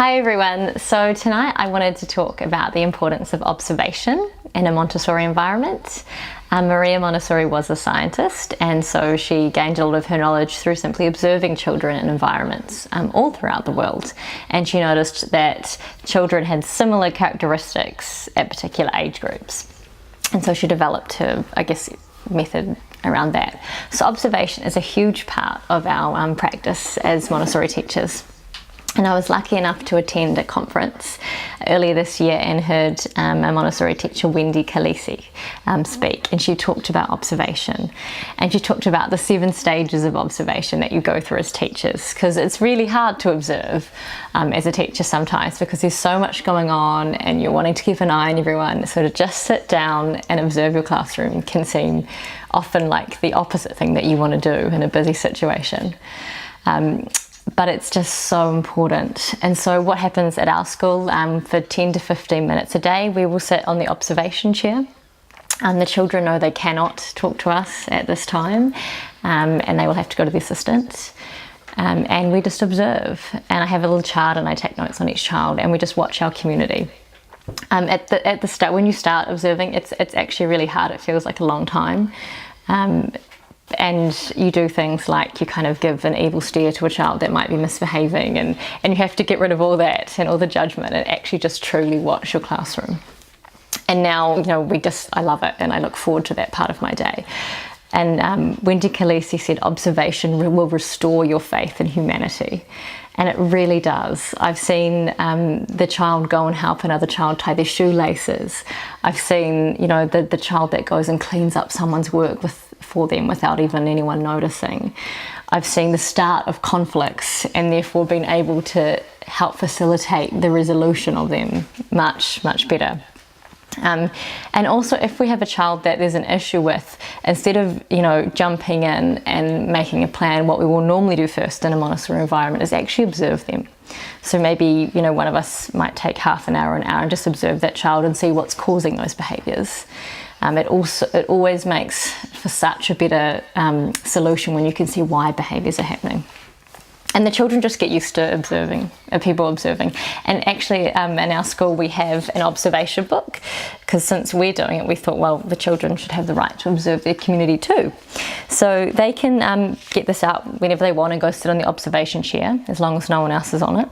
Hi everyone, so tonight I wanted to talk about the importance of observation in a Montessori environment. Maria Montessori was a scientist, and so she gained a lot of her knowledge through simply observing children in environments all throughout the world. And she noticed that children had similar characteristics at particular age groups. And so she developed her, method around that. So observation is a huge part of our practice as Montessori teachers. And I was lucky enough to attend a conference earlier this year and heard a Montessori teacher, Wendy Khaleesi, speak, and she talked about observation. And she talked about the 7 stages of observation that you go through as teachers, because it's really hard to observe as a teacher sometimes because there's so much going on and you're wanting to keep an eye on everyone. So to just sit down and observe your classroom can seem often like the opposite thing that you want to do in a busy situation. But it's just so important. And so what happens at our school, for 10 to 15 minutes a day, we will sit on the observation chair. The children know they cannot talk to us at this time, and they will have to go to the assistant. And we just observe. And I have a little chart and I take notes on each child, and we just watch our community. At the start, when you start observing, it's actually really hard. It feels like a long time. And you do things like you kind of give an evil stare to a child that might be misbehaving, and you have to get rid of all that and all the judgment and actually just truly watch your classroom. And now, I love it and I look forward to that part of my day. And Wendy Khaleesi said observation will restore your faith in humanity. And it really does. I've seen the child go and help another child tie their shoelaces. I've seen, the child that goes and cleans up someone's work for them without even anyone noticing. I've seen the start of conflicts and therefore been able to help facilitate the resolution of them much, much better. And also, if we have a child that there's an issue with, instead of jumping in and making a plan, what we will normally do first in a Montessori environment is actually observe them. So maybe one of us might take half an hour, and just observe that child and see what's causing those behaviours. It always makes for such a better solution when you can see why behaviours are happening. And the children just get used to observing, people observing. And actually in our school we have an observation book, because since we're doing it, we thought, well, the children should have the right to observe their community too. So they can get this out whenever they want and go sit on the observation chair, as long as no one else is on it.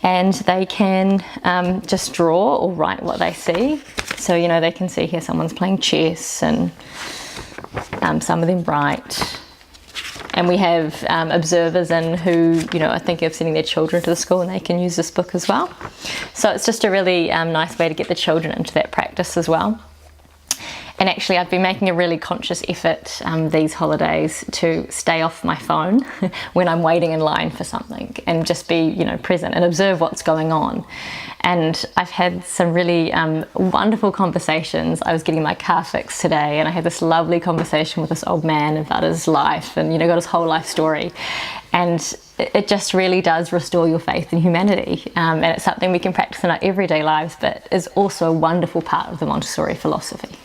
And they can just draw or write what they see. So, they can see here someone's playing chess, and some of them write. And we have observers in who, are thinking of sending their children to the school, and they can use this book as well. So it's just a really nice way to get the children into that practice as well. And actually, I've been making a really conscious effort these holidays to stay off my phone when I'm waiting in line for something, and just be, present and observe what's going on. And I've had some really wonderful conversations. I was getting my car fixed today, and I had this lovely conversation with this old man about his life, and got his whole life story. And it just really does restore your faith in humanity. And it's something we can practice in our everyday lives, but is also a wonderful part of the Montessori philosophy.